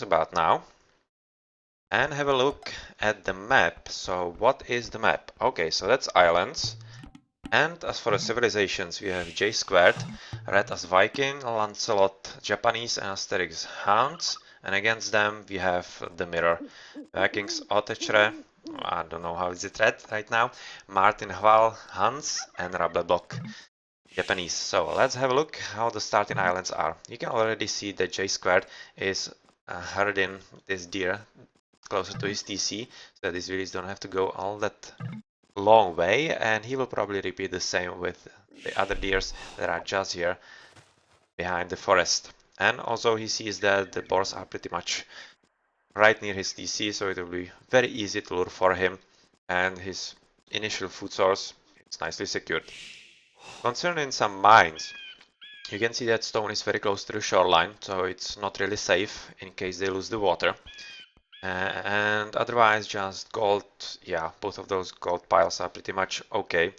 about now. And have a look at the map. So what is the map? Okay, so that's islands. And as for the civilizations, we have J squared, red as Viking, Lancelot Japanese, and Asterix Hounds. And against them we have the mirror. Vikings Otechre, I don't know how is it read right now, Martin Hval Hans, and Rableblock Japanese. So let's have a look how the starting islands are. You can already see that J squared is herding this deer closer to his TC, so that his villagers don't have to go all that long way, and he will probably repeat the same with the other deers that are just here behind the forest. And also he sees that the boars are pretty much right near his TC, so it will be very easy to lure for him, and his initial food source is nicely secured. Concerning some mines, you can see that stone is very close to the shoreline, so it's not really safe in case they lose the water. And otherwise just gold, yeah, both of those gold piles are pretty much okay.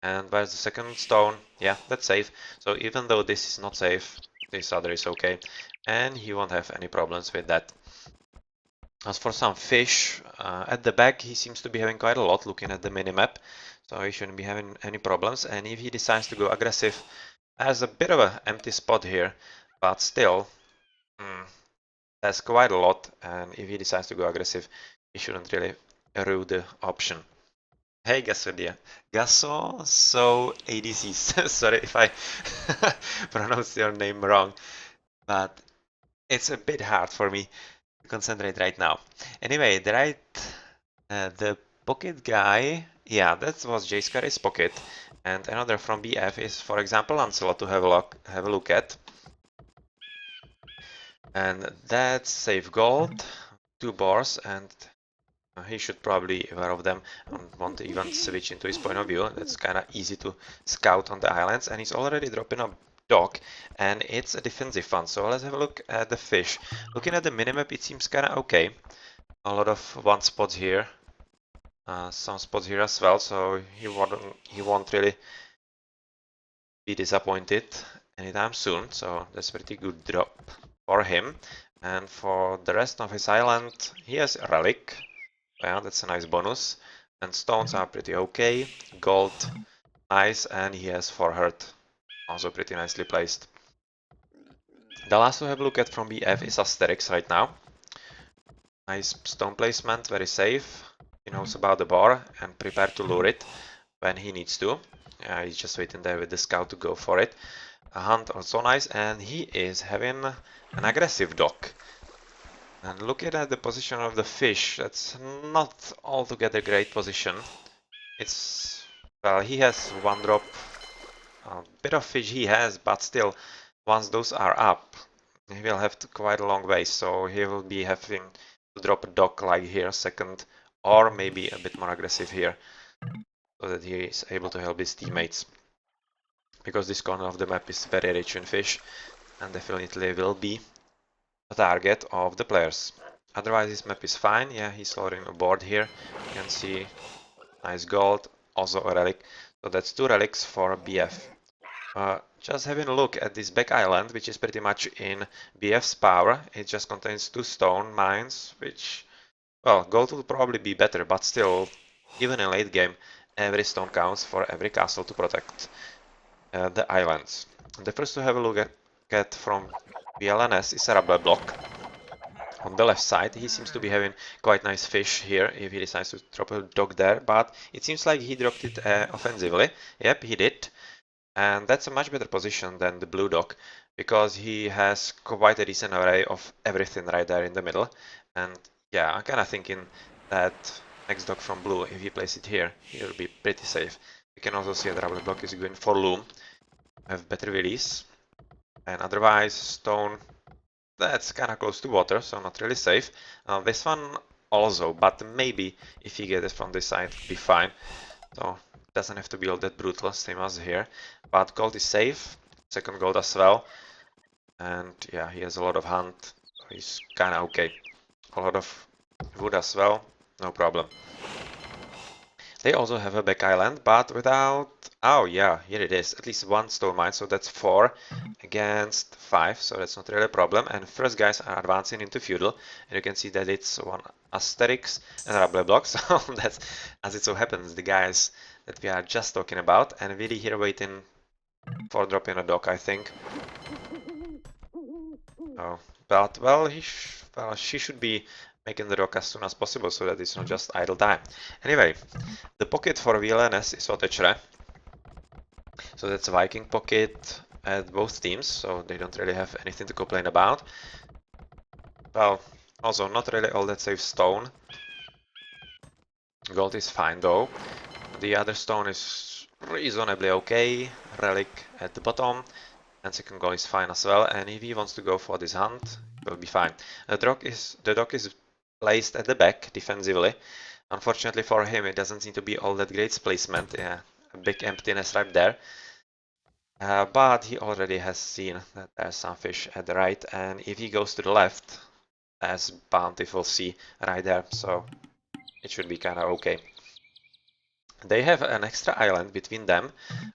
And where's the second stone? Yeah, that's safe. So even though this is not safe, this other is okay. And he won't have any problems with that. As for some fish, at the back he seems to be having quite a lot looking at the minimap. So he shouldn't be having any problems. And if he decides to go aggressive, there's a bit of an empty spot here. But still, that's quite a lot, and if he decides to go aggressive, he shouldn't really rue the option. Hey Gasodia. Gaso, so ADCs. Sorry if I pronounce your name wrong, but it's a bit hard for me to concentrate right now. Anyway, the pocket guy, yeah, that was J Square's pocket, and another from BF is, for example, Lancelot to have a look at. And that's save gold, 2 boars, and he should probably be aware of them and want to even switch into his point of view. That's kind of easy to scout on the islands, and he's already dropping a dock, and it's a defensive one. So let's have a look at the fish. Looking at the minimap, it seems kind of okay. A lot of one spots here, some spots here as well, so he won't really be disappointed anytime soon. So that's a pretty good drop for him. And for the rest of his island, he has a relic. Yeah, that's a nice bonus. And stones are pretty okay. Gold, nice, and he has 4 hurt, also pretty nicely placed. The last to have a look at from BF is Asterix right now. Nice stone placement, very safe. He knows about the bar and prepared to lure it when he needs to. He's just waiting there with the scout to go for it. A hunt also nice, and he is having an aggressive dock. And looking at the position of the fish, that's not altogether great position. It's, well, he has 1 drop, a bit of fish he has, but still, once those are up, he will have quite a long way, so he will be having to drop a dock like here, second, or maybe a bit more aggressive here, so that he is able to help his teammates. Because this corner of the map is very rich in fish, and definitely will be a target of the players. Otherwise this map is fine. Yeah, he's loading a board here. You can see nice gold, also a relic. So that's 2 relics for BF. Just having a look at this back island, which is pretty much in BF's power. It just contains 2 stone mines, which, well, gold will probably be better, but still, even in late game, every stone counts for every castle to protect the islands. The first to have a look at from VLNS is a rubber block. On the left side, he seems to be having quite nice fish here if he decides to drop a dock there, but it seems like he dropped it offensively. Yep, he did. And that's a much better position than the blue dock, because he has quite a decent array of everything right there in the middle. And yeah, I'm kind of thinking that next dock from blue, if he places it here, he'll be pretty safe. You can also see that the rubber block is going for loom, have better release. And otherwise, stone, that's kind of close to water, so not really safe. This one also, but maybe if you get it from this side, it'll be fine. So doesn't have to be all that brutal, same as here. But gold is safe, second gold as well. And yeah, he has a lot of hunt, so he's kind of okay. A lot of wood as well, no problem. They also have a back island, but without Oh yeah, here it is. At least one stone mine, so that's 4 against 5, so that's not really a problem. And first guys are advancing into feudal, and you can see that it's one asterix and rubble blocks. So that's, as it so happens, the guys that we are just talking about. And Willy here waiting for dropping a dock, I think. Oh, but well, she should be making the dock as soon as possible, so that it's not just idle time. Anyway, the pocket for VLNS is Otechre. So that's a Viking pocket at both teams, so they don't really have anything to complain about. Well, also not really all that safe stone. Gold is fine though. The other stone is reasonably okay. Relic at the bottom. And second goal is fine as well. And if he wants to go for this hunt, it will be fine. The dock is placed at the back defensively. Unfortunately for him, it doesn't seem to be all that great placement. Yeah, a big emptiness right there. But he already has seen that there's some fish at the right, and if he goes to the left, there's bountiful sea right there, so it should be kind of okay. They have an extra island between them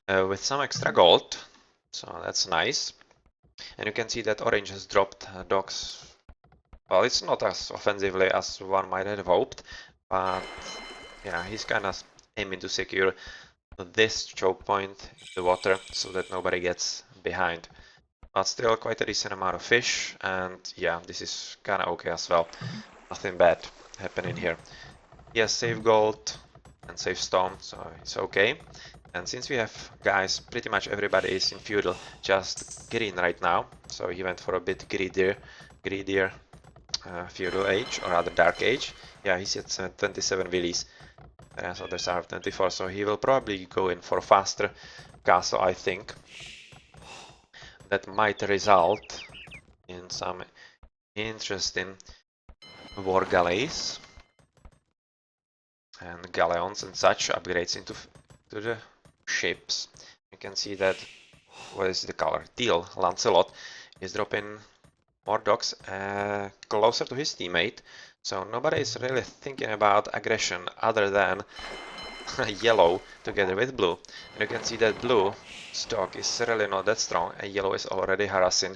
with some extra gold, so that's nice. And you can see that Orange has dropped docks. Well, it's not as offensively as one might have hoped, but yeah, he's kind of aiming to secure this choke point in the water so that nobody gets behind. But still quite a decent amount of fish, and yeah, this is kind of okay as well. Nothing bad happening here. Yes, save gold and save stone, so it's okay. And since we have guys, pretty much everybody is in feudal, just green right now. So he went for a bit greedier feudal age, or rather dark age. Yeah, he's at 27 villies. Whereas others are 24, so he will probably go in for a faster castle, I think. That might result in some interesting war galleys and galleons and such upgrades into to the ships. You can see that, what is the color? Teal. Lancelot is dropping more docks closer to his teammate, so nobody is really thinking about aggression other than yellow together with blue. And you can see that blue stock is really not that strong, and yellow is already harassing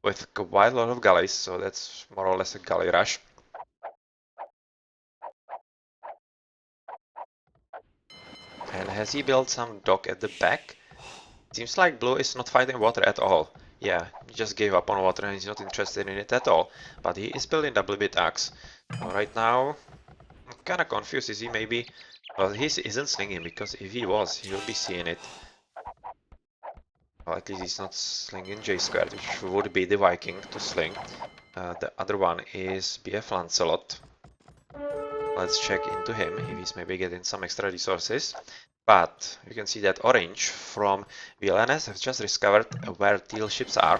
with quite a lot of galleys, so that's more or less a galley rush. And has he built some dock at the back? Seems like blue is not fighting water at all. Yeah, he just gave up on water and he's not interested in it at all. But he is building double bit axe. So right now, I'm kinda confused. Is he maybe... Well, he isn't slinging, because if he was, he will be seeing it. Well, at least he's not slinging J squared, which would be the Viking to sling. The other one is BF Lancelot. Let's check into him if he's maybe getting some extra resources. But you can see that Orange from VLNS has just discovered where Teal ships are.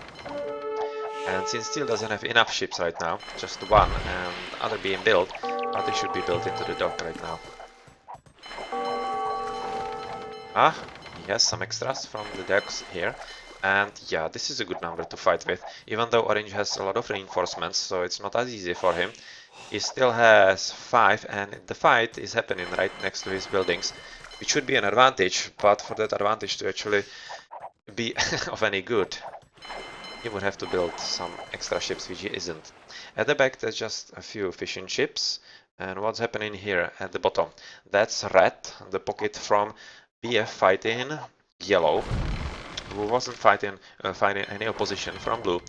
And since Teal doesn't have enough ships right now, just one and other being built, but they should be built into the dock right now. Ah, he has some extras from the decks here. And yeah, this is a good number to fight with, even though Orange has a lot of reinforcements, so it's not as easy for him. He still has 5, and the fight is happening right next to his buildings, which should be an advantage, but for that advantage to actually be of any good, he would have to build some extra ships, which he isn't. At the back, there's just a few fishing ships, and what's happening here at the bottom? That's Red, the pocket from BF fighting Yellow, who wasn't finding any opposition from Blue,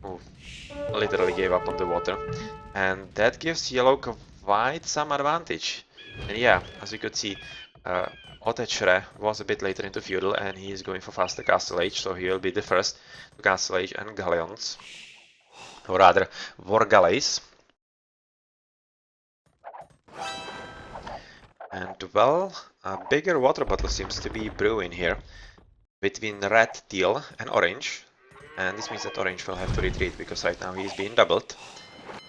who literally gave up on the water, and that gives Yellow quite some advantage. And yeah, as you could see, Otechre was a bit later into feudal, and he is going for faster castle age, so he will be the first to castle age and galleons, or rather war galleys. And well, a bigger water battle seems to be brewing here between red, teal, and orange. And this means that orange will have to retreat, because right now he's being doubled.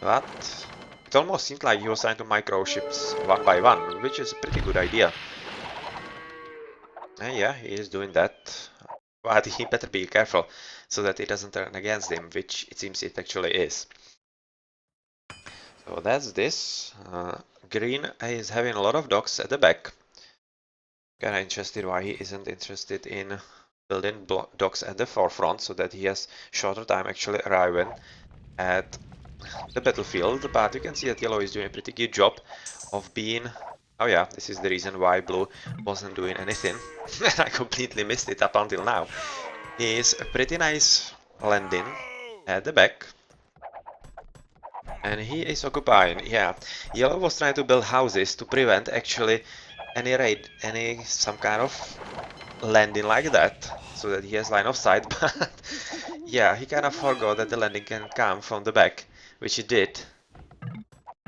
But it almost seemed like he was trying to micro ships one by one, which is a pretty good idea. And yeah, he is doing that. But he better be careful so that it doesn't turn against him, which it seems it actually is. So that's this. Green is having a lot of docks at the back. Kinda interested why he isn't interested in building docks at the forefront so that he has shorter time actually arriving at the battlefield, but you can see that yellow is doing a pretty good job of being... Oh yeah, this is the reason why blue wasn't doing anything. I completely missed it up until now. Is a pretty nice landing at the back. And he is occupying, yeah. Yellow was trying to build houses to prevent actually any raid, some kind of landing like that, so that he has line of sight, but yeah, he kind of forgot that the landing can come from the back, which he did.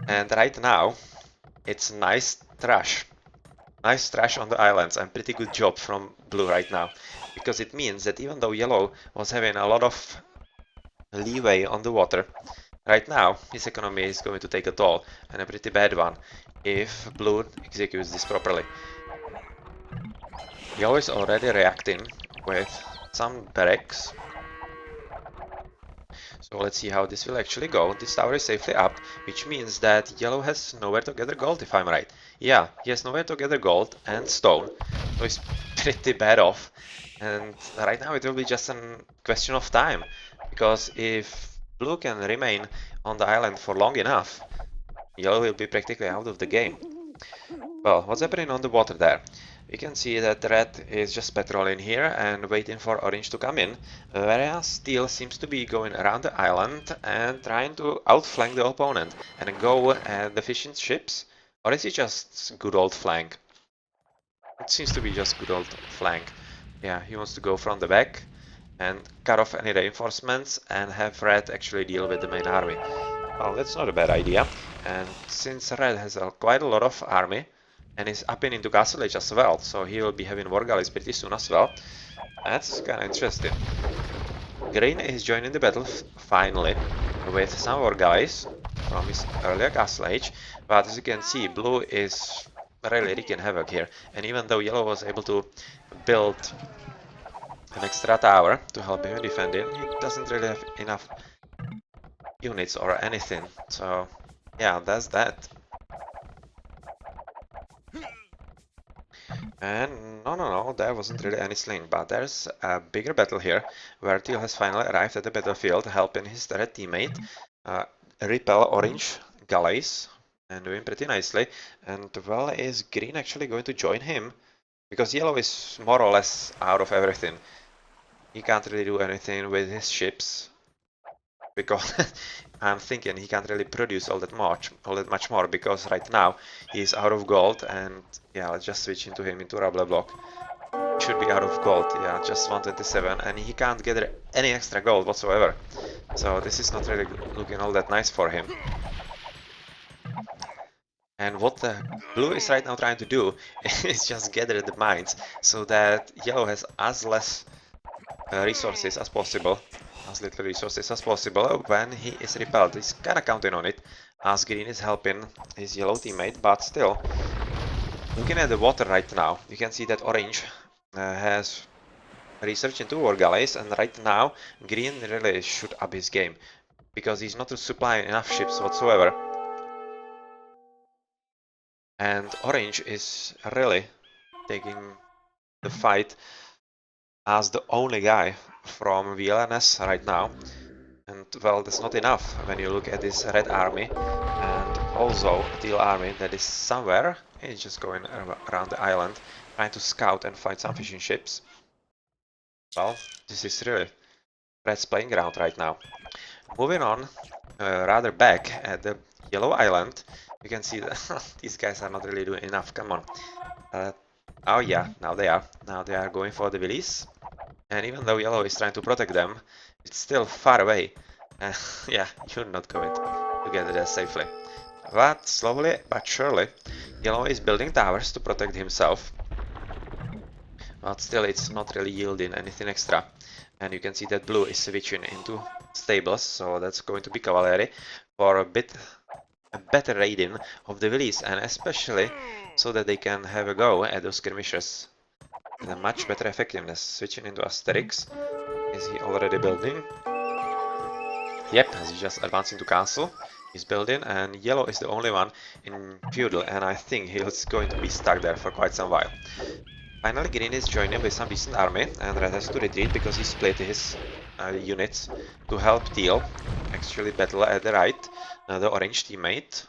And right now, it's nice trash. Nice trash on the islands and pretty good job from blue right now. Because it means that even though yellow was having a lot of leeway on the water, right now his economy is going to take a toll, and a pretty bad one, if blue executes this properly. Yellow is already reacting with some barracks. So let's see how this will actually go. This tower is safely up, which means that yellow has nowhere to gather gold, if I'm right. Yeah, he has nowhere to gather gold and stone, so he's pretty bad off. And right now it will be just a question of time, because if blue can remain on the island for long enough, yellow will be practically out of the game. Well, what's happening on the water there? You can see that red is just patrolling here and waiting for orange to come in, whereas teal seems to be going around the island and trying to outflank the opponent and go at the fishing ships. Or is it just good old flank? It seems to be just good old flank. Yeah, he wants to go from the back and cut off any reinforcements and have red actually deal with the main army. Well, that's not a bad idea, and since red has quite a lot of army, and is upping into Castle Age as well, so he will be having war galleys pretty soon as well. That's kinda interesting. Green is joining the battle finally with some war galleys from his earlier Castle Age, but as you can see, blue is really wreaking havoc here, and even though yellow was able to build an extra tower to help him defending, he doesn't really have enough units or anything, so yeah, that's that. And no, there wasn't really any sling, but there's a bigger battle here, where Teal has finally arrived at the battlefield, helping his red teammate repel orange galleys, and doing pretty nicely. And well, is green actually going to join him? Because yellow is more or less out of everything. He can't really do anything with his ships, because I'm thinking he can't really produce all that much more, because right now he's out of gold. And yeah, let's just switch into him into Rubble Block. Should be out of gold, yeah, just 127, and he can't gather any extra gold whatsoever. So this is not really looking all that nice for him. And what the blue is right now trying to do is just gather the mines, so that yellow has as less resources as possible, as little resources as possible when he is repelled. He's kinda counting on it, as green is helping his yellow teammate, but still, looking at the water right now, you can see that orange has research into war galleys, and right now green really should up his game, because he's not supplying enough ships whatsoever. And orange is really taking the fight as the only guy from VLNS right now. And well, that's not enough when you look at this red army and also teal army that is somewhere. It's just going around the island, trying to scout and find some fishing ships. Well, this is really red's playing ground right now. Moving on, rather back at the yellow island, you can see that these guys are not really doing enough. Come on. Oh yeah, now they are. Now they are going for the Willies. And even though yellow is trying to protect them, it's still far away. Yeah, you're not going to get there safely. But slowly but surely, yellow is building towers to protect himself. But still, it's not really yielding anything extra. And you can see that blue is switching into stables, so that's going to be cavalry for a better raiding of the Willies, and especially so that they can have a go at those skirmishers with a much better effectiveness. Switching into Asterix. Is he already building? Yep, as he just advanced into castle, he's building, and yellow is the only one in feudal, and I think he's going to be stuck there for quite some while. Finally, Green is joining with some decent army, and Red has to retreat because he split his units to help Teal actually battle at the right, the orange teammate.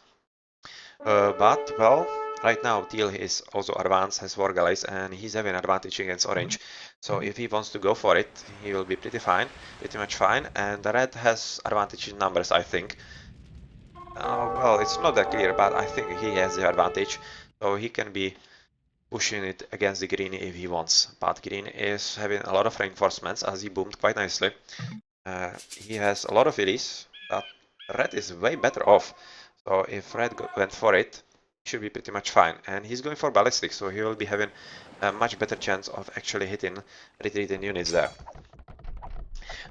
But, well, right now Teal is also advanced, has 4 galleys, and he's having an advantage against orange. So if he wants to go for it, he will be pretty much fine, and the Red has advantage in numbers, I think. Well, it's not that clear, but I think he has the advantage, so he can be pushing it against the Green if he wants. But Green is having a lot of reinforcements as he boomed quite nicely. He has a lot of illies, but Red is way better off. So if Red went for it, he should be pretty much fine. And he's going for ballistic, so he will be having a much better chance of actually hitting retreating units there.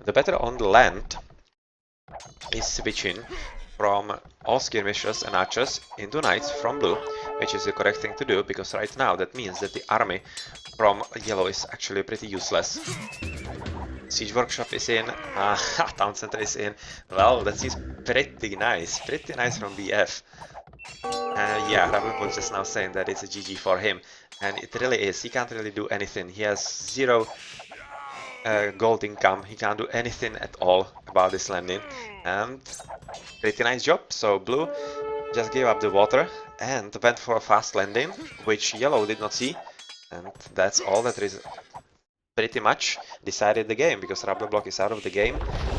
The battle on the land is switching from all skirmishers and archers into knights from blue, which is the correct thing to do, because right now that means that the army from yellow is actually pretty useless. Siege Workshop is in, Town Center is in. Well, that seems pretty nice from BF. Yeah, Rabin was just now saying that it's a GG for him, and it really is. He can't really do anything. He has 0 gold income. He can't do anything at all about this landing, and pretty nice job. So blue just gave up the water and went for a fast landing, which yellow did not see, and that's all that is pretty much decided the game, because rubber block is out of the game,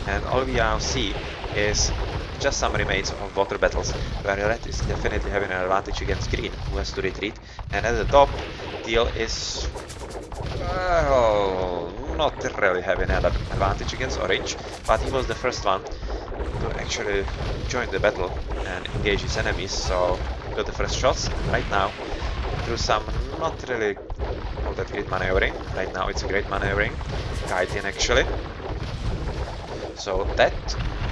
and all we now see is just some remains of water battles, where red is definitely having an advantage against green, who has to retreat, and at the top, Teal is well, not really having an advantage against orange, but he was the first one to actually join the battle and engage his enemies, so he got the first shots. Right now, through some not really all that great maneuvering. Right now it's a great maneuvering, kiting actually. So that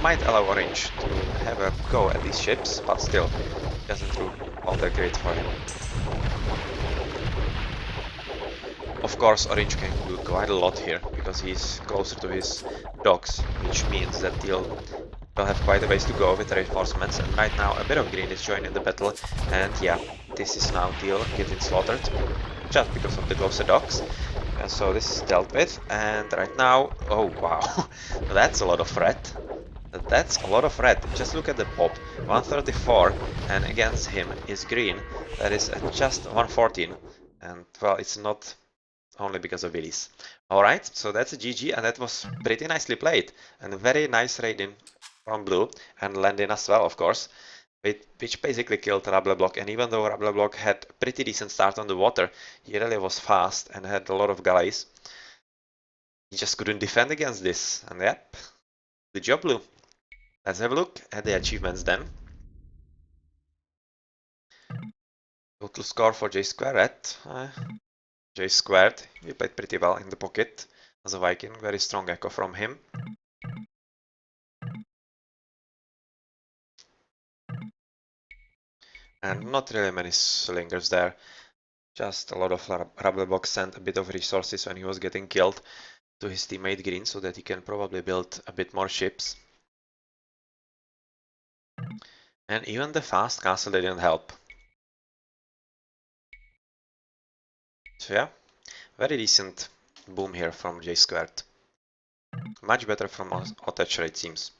might allow orange to have a go at these ships, but still doesn't do all that great for him. Of course, orange can do quite a lot here, because he's closer to his docks, which means that Teal will have quite a ways to go with reinforcements, and right now a bit of green is joining the battle, and yeah, this is now Teal getting slaughtered, just because of the closer docks. And so this is dealt with, and right now, oh wow, that's a lot of threat. That's a lot of red. Just look at the pop, 134, and against him is green, that is at just 114, and well, it's not only because of Willis. Alright, so that's a GG, and that was pretty nicely played, and very nice raiding from blue, and landing as well, of course, which basically killed Rubble Block. And even though Rubble Block had pretty decent start on the water, he really was fast and had a lot of galleys. He just couldn't defend against this, and yep, good job blue. Let's have a look at the achievements then. Total score for J squared. J squared, he played pretty well in the pocket as a Viking, very strong echo from him. And not really many slingers there, just a lot of Rubble Block sent a bit of resources when he was getting killed to his teammate Green, so that he can probably build a bit more ships. And even the fast castle didn't help. So yeah, very decent boom here from J squared. Much better from Otacher, it seems.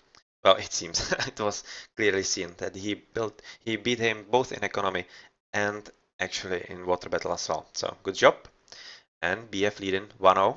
Well, it seems. It was clearly seen that he beat him both in economy and actually in water battle as well. So good job. And BF leading 1-0.